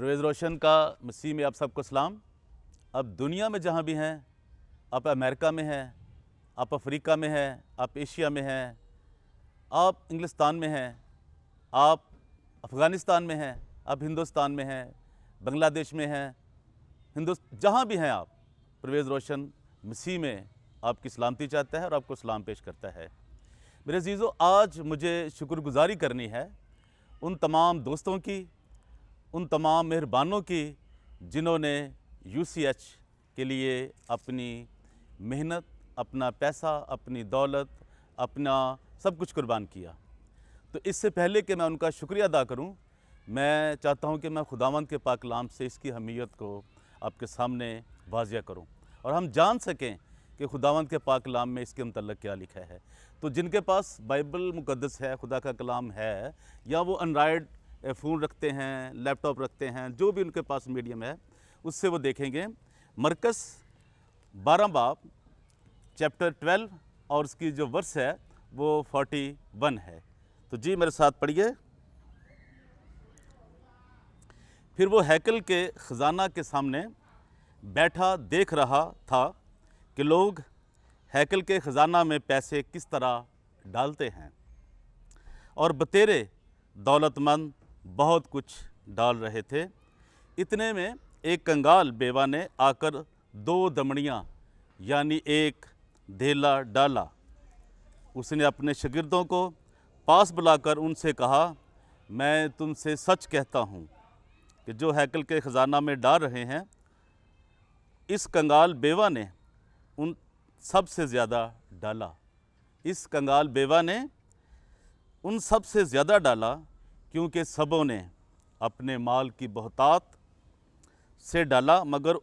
परवेज़ रोशन का मसीह में आप सबको सलाम। अब दुनिया में जहाँ भी हैं, आप अमेरिका में हैं, आप अफ्रीका में हैं, आप एशिया में हैं, आप इंग्लिस्तान में हैं, आप अफ़गानिस्तान में हैं, आप हिंदुस्तान में हैं, बांग्लादेश में हैं, जहाँ भी हैं आप, परवेज़ रोशन मसीह में आपकी सलामती चाहता है और आपको सलाम पेश करता है। मेरे अज़ीज़ों, आज मुझे शुक्रगुज़ारी करनी है उन तमाम दोस्तों की, उन तमाम मेहरबानों की जिन्होंने यूसीएच के लिए अपनी मेहनत, अपना पैसा, अपनी दौलत, अपना सब कुछ कुर्बान किया। तो इससे पहले कि मैं उनका शुक्रिया अदा करूं, मैं चाहता हूं कि मैं खुदावंद के पाक कलाम से इसकी अहमियत को आपके सामने वाज़िया करूं और हम जान सकें कि खुदावंद के पाक कलाम में इसके मतलब क्या लिखा है। तो जिनके पास बाइबल मुक़द्दस है, खुदा का कलाम है, या वो एंड्रॉयड फ़ोन रखते हैं, लैपटॉप रखते हैं, जो भी उनके पास मीडियम है, उससे वो देखेंगे मरकस 12 बाब चैप्टर 12 और उसकी जो वर्स है वो 41 है। तो जी मेरे साथ पढ़िए। फिर वो हैकल के ख़जाना के सामने बैठा देख रहा था कि लोग हैकल के ख़जाना में पैसे किस तरह डालते हैं, और बतेरे दौलतमंद बहुत कुछ डाल रहे थे। इतने में एक कंगाल बेवा ने आकर 2 दमड़ियाँ यानी एक धेला डाला। उसने अपने शागिर्दों को पास बुलाकर उनसे कहा, मैं तुमसे सच कहता हूँ कि जो हैकल के ख़जाना में डाल रहे हैं, इस कंगाल बेवा ने उन सब से ज़्यादा डाला। इस कंगाल बेवा ने उन सब से ज़्यादा डाला, क्योंकि सबों ने अपने माल की बहुतात से डाला, मगर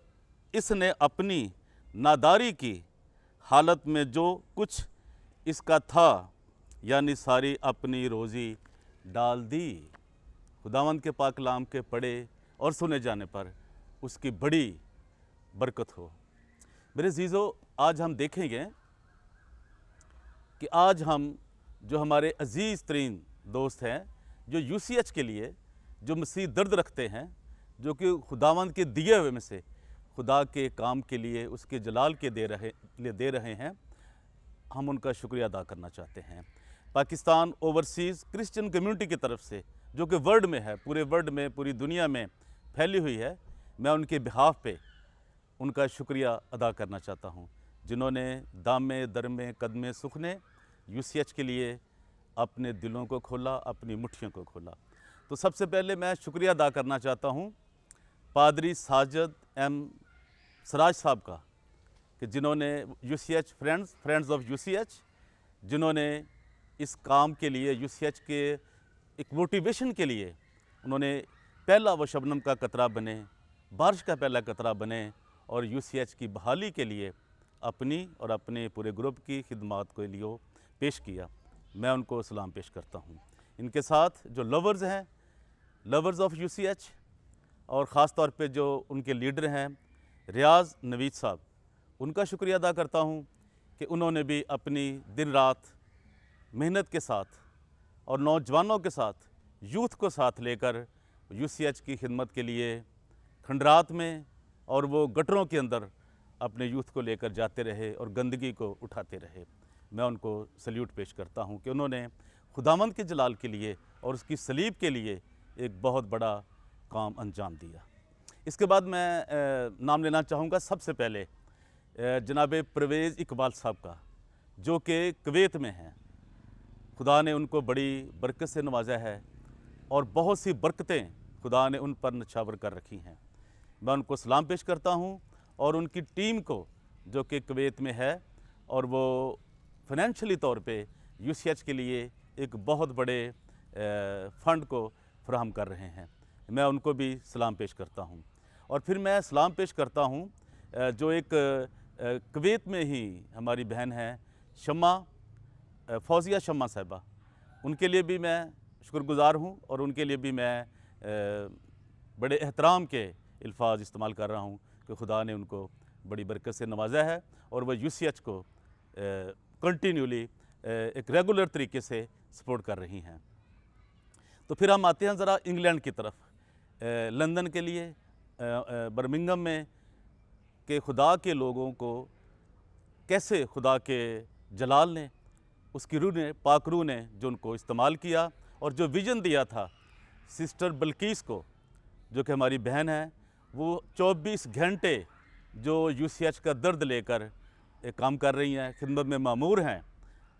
इसने अपनी नादारी की हालत में जो कुछ इसका था यानी सारी अपनी रोज़ी डाल दी। खुदावंद के पाक कलाम के पढ़े और सुने जाने पर उसकी बड़ी बरकत हो। मेरे अज़ीज़ों, आज हम देखेंगे कि आज हम जो हमारे अज़ीज़ तरीन दोस्त हैं, जो यूसीएच के लिए जो मसीह दर्द रखते हैं, जो कि खुदावंद के दिए हुए में से खुदा के काम के लिए उसके जलाल के दे रहे हैं, हम उनका शुक्रिया अदा करना चाहते हैं। पाकिस्तान ओवरसीज़ क्रिश्चियन कम्युनिटी की तरफ से, जो कि वर्ल्ड में है, पूरे वर्ल्ड में, पूरी दुनिया में फैली हुई है, मैं उनके बिहाफ पे उनका शुक्रिया अदा करना चाहता हूँ, जिन्होंने दामे दरमे कदमे सुखने यूसीएच के लिए अपने दिलों को खोला, अपनी मुट्ठियों को खोला। तो सबसे पहले मैं शुक्रिया अदा करना चाहता हूँ पादरी साजिद एम सराज साहब का, कि जिन्होंने यूसीएच फ्रेंड्स ऑफ यूसीएच, जिन्होंने इस काम के लिए, यूसीएच के एक मोटिवेशन के लिए, उन्होंने पहला वो शबनम का कतरा बने, बारिश का पहला कतरा बने और यूसीएच की बहाली के लिए अपनी और अपने पूरे ग्रुप की खिदमत के लिए पेश किया। मैं उनको सलाम पेश करता हूँ। इनके साथ जो लवर्स हैं, लवर्स ऑफ यूसीएच, और ख़ास तौर पे जो उनके लीडर हैं रियाज़ नवीद साहब, उनका शुक्रिया अदा करता हूँ कि उन्होंने भी अपनी दिन रात मेहनत के साथ और नौजवानों के साथ, यूथ को साथ लेकर यूसीएच की खिदमत के लिए खंडरात में और वो गटरों के अंदर अपने यूथ को लेकर जाते रहे और गंदगी को उठाते रहे। मैं उनको सल्यूट पेश करता हूँ कि उन्होंने खुदावंद के जलाल के लिए और उसकी सलीब के लिए एक बहुत बड़ा काम अंजाम दिया। इसके बाद मैं नाम लेना चाहूँगा सबसे पहले जनाब परवेज़ इकबाल साहब का, जो कि कुवैत में हैं। खुदा ने उनको बड़ी बरकत से नवाजा है और बहुत सी बरकतें खुदा ने उन पर नछावर कर रखी हैं। मैं उनको सलाम पेश करता हूँ और उनकी टीम को, जो कि कुवैत में है, और वो फाइनेंशियली तौर पे यूसीएच के लिए एक बहुत बड़े फ़ंड को फराहम कर रहे हैं। मैं उनको भी सलाम पेश करता हूँ। और फिर मैं सलाम पेश करता हूँ जो एक कुवैत में ही हमारी बहन हैं शम्मा, फौजिया शम्मा साहिबा, उनके लिए भी मैं शुक्रगुज़ार हूँ और उनके लिए भी मैं बड़े एहतराम के अल्फाज इस्तेमाल कर रहा हूँ कि खुदा ने उनको बड़ी बरकत से नवाजा है और वह यूसीएच को कंटिन्यूली एक रेगुलर तरीके से सपोर्ट कर रही हैं। तो फिर हम आते हैं ज़रा इंग्लैंड की तरफ। लंदन के लिए, बर्मिंघम में के खुदा के लोगों को कैसे खुदा के जलाल ने, उसकी रूह ने, पाक रूह ने जो उनको इस्तेमाल किया और जो विज़न दिया था सिस्टर बल्कीस को, जो कि हमारी बहन है, वो 24 घंटे जो यूसीएच का दर्द लेकर काम कर रही हैं, खिदमत में मामूर हैं,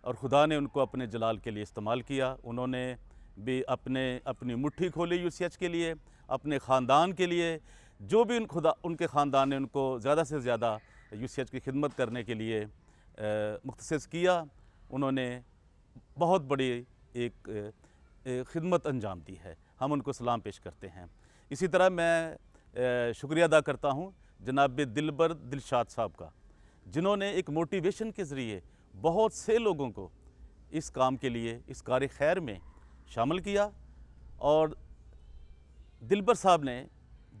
और खुदा ने उनको अपने जलाल के लिए इस्तेमाल किया। उन्होंने भी अपनी मुट्ठी खोली यूसीएच के लिए, अपने ख़ानदान के लिए, जो भी उनके ख़ानदान ने उनको ज़्यादा से ज़्यादा यूसीएच की खिदमत करने के लिए मुख्तसस किया। उन्होंने बहुत बड़ी एक खिदमत अंजाम दी है, हम उनको सलाम पेश करते हैं। इसी तरह मैं शुक्रिया अदा करता हूँ जनाब दिलबर दिलशाद साहब का, जिन्होंने एक मोटिवेशन के ज़रिए बहुत से लोगों को इस काम के लिए, इस कार खैर में शामिल किया। और दिलबर साहब ने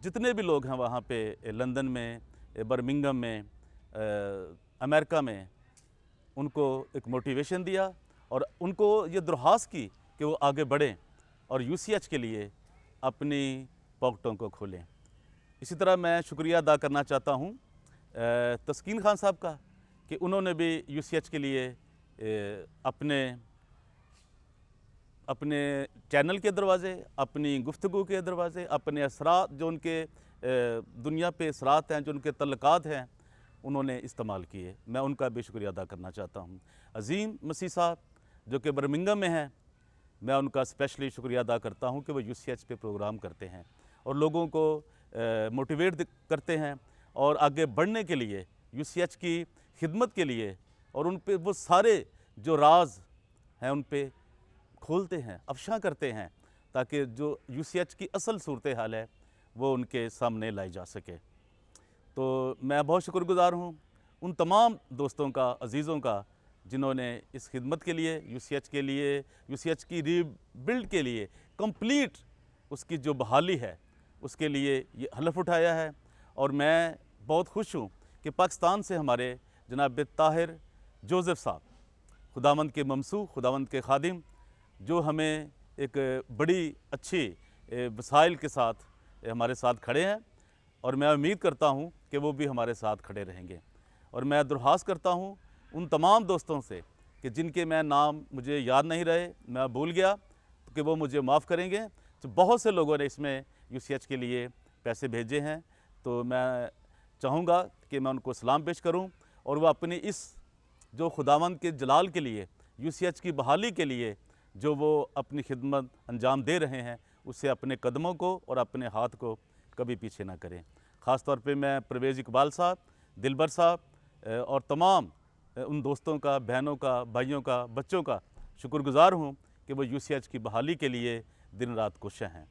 जितने भी लोग हैं वहाँ पे लंदन में, बर्मिंघम में, अमेरिका में, उनको एक मोटिवेशन दिया और उनको ये दरख्वास्त की कि वो आगे बढ़ें और यूसीएच के लिए अपनी पॉकेटों को खोलें। इसी तरह मैं शुक्रिया अदा करना चाहता हूँ तस्कीन खान साहब का कि उन्होंने भी यूसीएच के लिए अपने चैनल के दरवाज़े, अपनी गुफ्तगू के दरवाज़े, अपने असरात जो उनके दुनिया पे असरात हैं, जो उनके तल्लुकात हैं, उन्होंने इस्तेमाल किए। मैं उनका भी शुक्रिया अदा करना चाहता हूँ। अज़ीम मसीह साहब जो कि बर्मिंघम में हैं, मैं उनका स्पेशली शुक्रिया अदा करता हूँ कि वो यूसीएच पे प्रोग्राम करते हैं और लोगों को मोटिवेट करते हैं और आगे बढ़ने के लिए, यूसीएच की खिदमत के लिए, और उन पे वो सारे जो राज हैं उन पे खोलते हैं, अफशा करते हैं, ताकि जो यूसीएच की असल सूरत हाल है वो उनके सामने लाई जा सके। तो मैं बहुत शुक्रगुज़ार हूँ उन तमाम दोस्तों का, अज़ीज़ों का, जिन्होंने इस खिदमत के लिए, यूसीएच के लिए, यूसीएच की रीबिल्ड के लिए, कंप्लीट उसकी जो बहाली है उसके लिए ये हलफ उठाया है। और मैं बहुत खुश हूँ कि पाकिस्तान से हमारे जनाब ताहिर जोसेफ साहब, खुदावंद के ममसू, खुदावंद के खादिम, जो हमें एक बड़ी अच्छी वसाइल के साथ हमारे साथ खड़े हैं, और मैं उम्मीद करता हूँ कि वो भी हमारे साथ खड़े रहेंगे। और मैं दरख्वास्त करता हूँ उन तमाम दोस्तों से कि जिनके मैं नाम मुझे याद नहीं रहे, मैं भूल गया, तो कि वो मुझे माफ़ करेंगे। तो बहुत से लोगों ने इसमें यूसीएच के लिए पैसे भेजे हैं, तो मैं चाहूँगा कि मैं उनको सलाम पेश करूँ और वह अपनी इस जो खुदावंद के जलाल के लिए, यूसीएच की बहाली के लिए जो वो अपनी खिदमत अंजाम दे रहे हैं, उससे अपने कदमों को और अपने हाथ को कभी पीछे ना करें। ख़ास तौर पे मैं परवेज़ इकबाल साहब, दिलबर साहब और तमाम उन दोस्तों का, बहनों का, भाइयों का, बच्चों का शुक्रगुज़ार हूँ कि वो यूसीएच की बहाली के लिए दिन रात कोशिश हैं।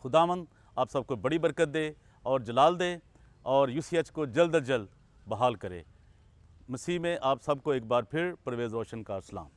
खुदावंद आप सबको बड़ी बरकत दे और जलाल दे और यूसीएच को जल्द अज जल्द बहाल करे। मसीह में आप सबको एक बार फिर परवेज़ रोशन का सलाम।